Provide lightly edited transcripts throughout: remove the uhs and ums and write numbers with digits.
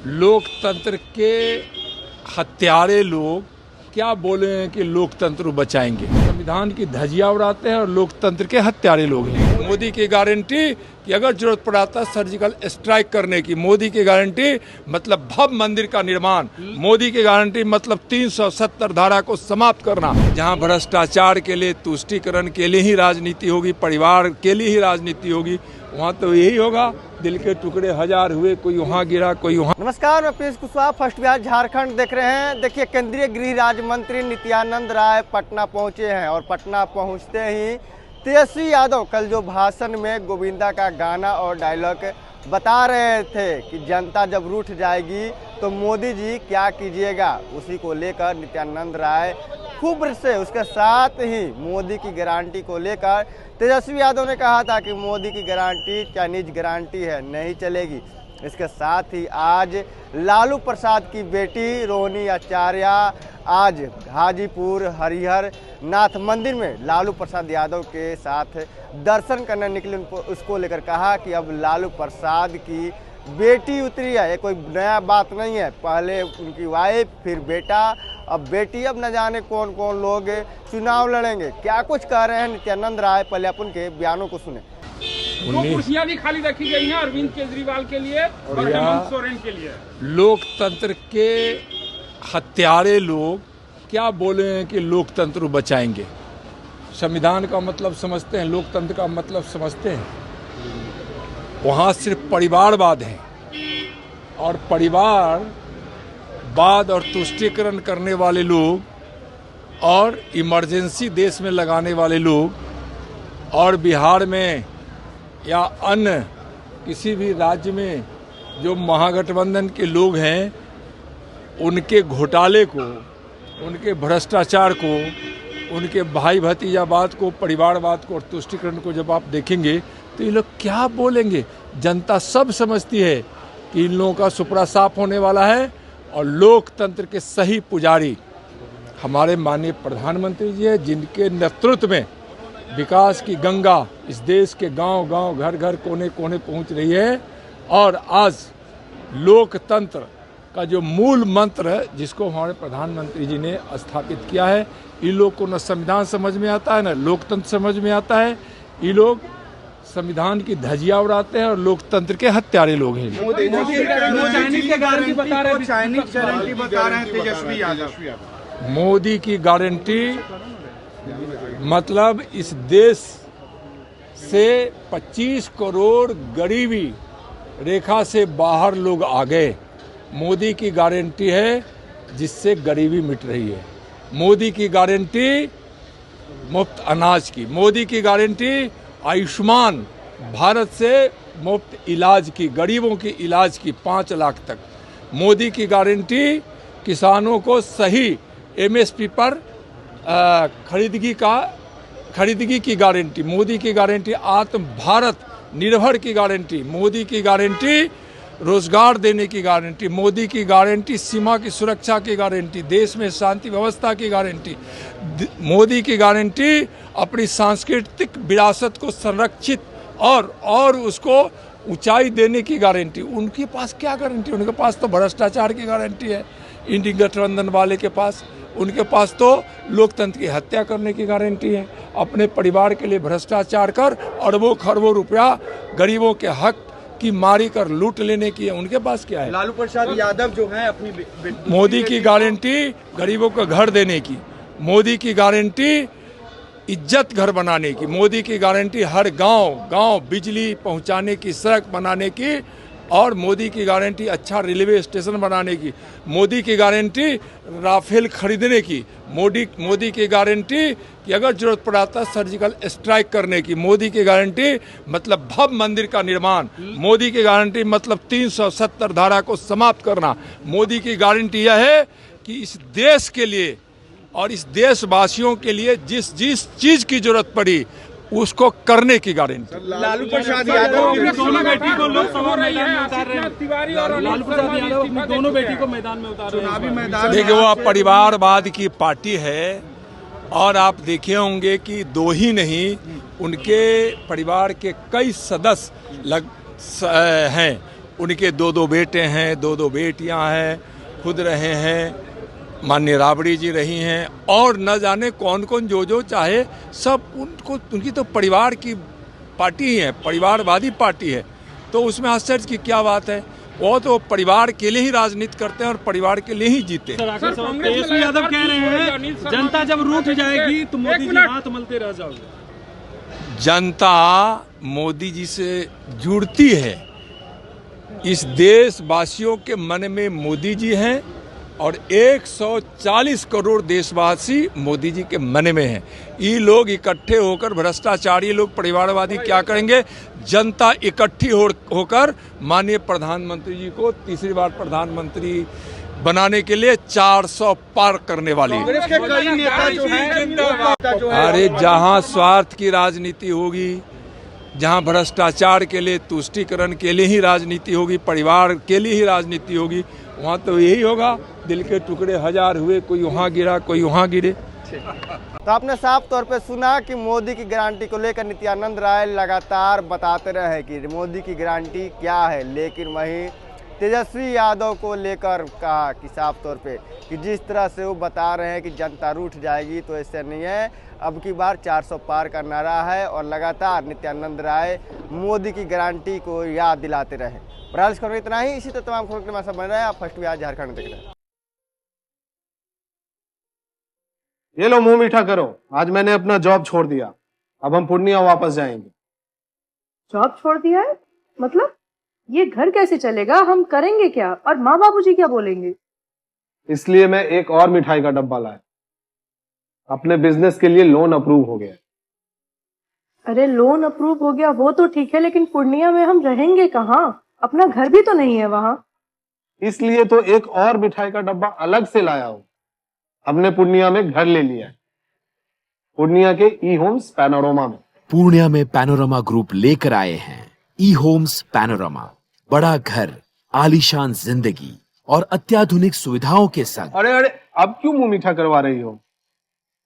लोकतंत्र के हत्यारे लोग क्या बोले हैं कि लोकतंत्र बचाएंगे। संविधान की धज्जियां उड़ाते हैं और लोकतंत्र के हत्यारे लोग हैं। मोदी की गारंटी कि अगर जरूरत पड़ता सर्जिकल स्ट्राइक करने की, मोदी की गारंटी मतलब भव्य मंदिर का निर्माण, मोदी की गारंटी मतलब 370 धारा को समाप्त करना। जहां भ्रष्टाचार के लिए, तुष्टीकरण के लिए ही राजनीति होगी, परिवार के लिए ही राजनीति होगी, वहाँ तो यही होगा। दिल के टुकड़े हजार हुए, कोई वहाँ गिरा, कोई वहाँ। नमस्कार, मैं पीयूष कुशवाहा, फर्स्ट बिहार झारखंड देख रहे हैं। देखिए, केंद्रीय गृह राज्य मंत्री नित्यानंद राय पटना पहुंचे हैं और पटना पहुंचते ही तेजस्वी यादव कल जो भाषण में गोविंदा का गाना और डायलॉग बता रहे थे कि जनता जब रूठ जाएगी तो मोदी जी क्या कीजिएगा, उसी को लेकर नित्यानंद राय खूब से, उसके साथ ही मोदी की गारंटी को लेकर तेजस्वी यादव ने कहा था कि मोदी की गारंटी चाइनीज गारंटी है, नहीं चलेगी। इसके साथ ही आज लालू प्रसाद की बेटी रोहिणी आचार्य आज हाजीपुर हरिहर नाथ मंदिर में लालू प्रसाद यादव के साथ दर्शन करने निकले। उसको लेकर कहा कि अब लालू प्रसाद की बेटी उतरी है, ये कोई नया बात नहीं है। पहले उनकी वाइफ, फिर बेटा, अब बेटी, अब न जाने कौन कौन लोग चुनाव लड़ेंगे। क्या कुछ कह रहे हैं नित्यानंद राय, पहले अपन के बयानों को सुने। दो कुर्सियां भी खाली रखी गई हैं अरविंद केजरीवाल के लिए और हेमंत सोरेन के लिए। लोकतंत्र के हत्यारे लोग क्या बोले हैं कि लोकतंत्र बचाएंगे। संविधान का मतलब समझते हैं, लोकतंत्र का मतलब समझते हैं। वहाँ सिर्फ परिवारवाद है और परिवारवाद और तुष्टीकरण करने वाले लोग और इमरजेंसी देश में लगाने वाले लोग और बिहार में या अन्य किसी भी राज्य में जो महागठबंधन के लोग हैं, उनके घोटाले को, उनके भ्रष्टाचार को, उनके भाई भतीजावाद को, परिवारवाद को और तुष्टीकरण को जब आप देखेंगे तो ये लोग क्या बोलेंगे। जनता सब समझती है कि इन लोगों का सुपड़ा साफ होने वाला है और लोकतंत्र के सही पुजारी हमारे माननीय प्रधानमंत्री जी हैं, जिनके नेतृत्व में विकास की गंगा इस देश के गांव गांव, घर घर, कोने कोने पहुंच रही है। और आज लोकतंत्र का जो मूल मंत्र जिसको हमारे प्रधानमंत्री जी ने स्थापित किया है, इन लोग को न संविधान समझ में आता है, न लोकतंत्र समझ में आता है। ये लोग संविधान की धज्जियां उड़ाते हैं और लोकतंत्र के हत्यारे लोग हैं। मोदी की गारंटी मतलब इस देश से 25 करोड़ गरीबी रेखा से बाहर लोग आ गए। मोदी की गारंटी है जिससे गरीबी मिट रही है। मोदी की गारंटी मुफ्त अनाज की, मोदी की गारंटी आयुष्मान भारत से मुफ्त इलाज की, गरीबों की इलाज की 5 लाख तक। मोदी की गारंटी किसानों को सही MSP पर खरीदगी की गारंटी। मोदी की गारंटी आत्म भारत निर्भर की गारंटी। मोदी की गारंटी रोजगार देने की गारंटी। मोदी की गारंटी सीमा की सुरक्षा की गारंटी, देश में शांति व्यवस्था की गारंटी। मोदी की गारंटी अपनी सांस्कृतिक विरासत को संरक्षित और उसको ऊंचाई देने की गारंटी। उनके पास क्या गारंटी? उनके पास तो भ्रष्टाचार की गारंटी है इंडी गठबंधन वाले के पास। उनके पास तो लोकतंत्र की हत्या करने की गारंटी है। अपने परिवार के लिए भ्रष्टाचार कर अरबों खरबों रुपया गरीबों के हक की मारी कर लूट लेने की है। उनके पास क्या है? लालू प्रसाद यादव जो है अपनी मोदी की गारंटी गरीबों को घर देने की। मोदी की गारंटी इज्जत घर बनाने की। मोदी की गारंटी हर गांव गांव बिजली पहुंचाने की, सड़क बनाने की। और मोदी की गारंटी अच्छा रेलवे स्टेशन बनाने की। मोदी की गारंटी राफेल खरीदने की। मोदी की गारंटी कि अगर जरूरत पड़ता सर्जिकल स्ट्राइक करने की। मोदी की गारंटी मतलब भव्य मंदिर का निर्माण। मोदी की गारंटी मतलब 370 धारा को समाप्त करना। मोदी की गारंटी यह है कि इस देश के लिए और इस देशवासियों के लिए जिस जिस चीज की जरूरत पड़ी उसको करने की गारंटी। लालू प्रसाद यादव दोनों बेटी को लोकसभा मैदान में उतार रहे हैं। तिवारी और लालू प्रसाद यादव दोनों बेटी को मैदान में उतार रहे हैं। चुनावी मैदान। देखिए, वो परिवारवाद की पार्टी है और आप देखे होंगे कि दो ही नहीं, उनके परिवार के कई सदस्य हैं उनके 2-2 बेटे हैं, 2-2 बेटियां हैं, खुद रहे हैं, माननीय राबड़ी जी रही हैं, और न जाने कौन कौन जो चाहे सब उनको, उनकी तो परिवार की पार्टी ही है, परिवारवादी पार्टी है, तो उसमें आश्चर्य की क्या बात है। वो तो परिवार के लिए ही राजनीति करते हैं और परिवार के लिए ही जीते हैं। तेजस्वी यादव कह रहे हैं जनता जब रूठ जाएगी तो मोदी जी हाथ मलते रह जाओगे। जनता मोदी जी से जुड़ती है, इस देशवासियों के मन में मोदी जी हैं और 140 करोड़ देशवासी मोदी जी के मन में हैं। ये लोग इकट्ठे होकर, भ्रष्टाचारी लोग, परिवारवादी क्या करेंगे? जनता इकट्ठी होकर माननीय प्रधानमंत्री जी को तीसरी बार प्रधानमंत्री बनाने के लिए 400 पार करने वाली है। अरे जहां स्वार्थ की राजनीति होगी, जहां भ्रष्टाचार के लिए, तुष्टीकरण के लिए ही राजनीति होगी, परिवार के लिए ही राजनीति होगी, वहाँ तो यही होगा। दिल के टुकड़े हजार हुए, कोई वहाँ गिरा, कोई वहाँ गिरे। तो आपने साफ तौर पे सुना कि मोदी की गारंटी को लेकर नित्यानंद राय लगातार बताते रहे कि मोदी की गारंटी क्या है, लेकिन वहीं तेजस्वी यादव को लेकर कहा कि साफ तौर पे कि जिस तरह से वो बता रहे हैं कि जनता रूठ जाएगी, तो ऐसे नहीं है। अब की बार 400 पार का नारा है और लगातार नित्यानंद राय मोदी की गारंटी को याद दिलाते रहे। बहरहाल खबर इतना ही। इसी तरह तमाम खबरों के लिए सब बन रहे हैं। आप फर्स्ट बिहार झारखंड देख रहे हैं। ये लो मुंह मीठा करो, आज मैंने अपना जॉब छोड़ दिया, अब हम पूर्णिया वापस जाएंगे। जॉब छोड़ दिया है? मतलब ये घर कैसे चलेगा? हम करेंगे क्या? और माँ बाबूजी क्या बोलेंगे? इसलिए मैं एक और मिठाई का डब्बा लाया। अपने बिजनेस के लिए लोन अप्रूव हो गया। अरे लोन अप्रूव हो गया वो तो ठीक है, लेकिन पूर्णिया में हम रहेंगे कहाँ? अपना घर भी तो नहीं है वहाँ। इसलिए तो एक और मिठाई का डब्बा अलग से लाया हूँ। हमने पूर्णिया में घर ले लिया है, पूर्णिया के ई होम्स पैनोरमा में। पूर्णिया में पैनोरमा ग्रुप लेकर आए हैं ई होम्स पैनोरमा। बड़ा घर, आलीशान जिंदगी और अत्याधुनिक सुविधाओं के संग। अरे अरे, अब क्यों मुंह मीठा करवा रही हो?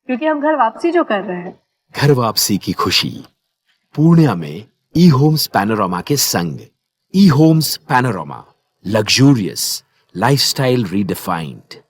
क्योंकि हम घर वापसी जो कर रहे हैं। घर वापसी की खुशी पूर्णिया में ई होम्स पैनोरमा के संग। E homes panorama, luxurious lifestyle redefined.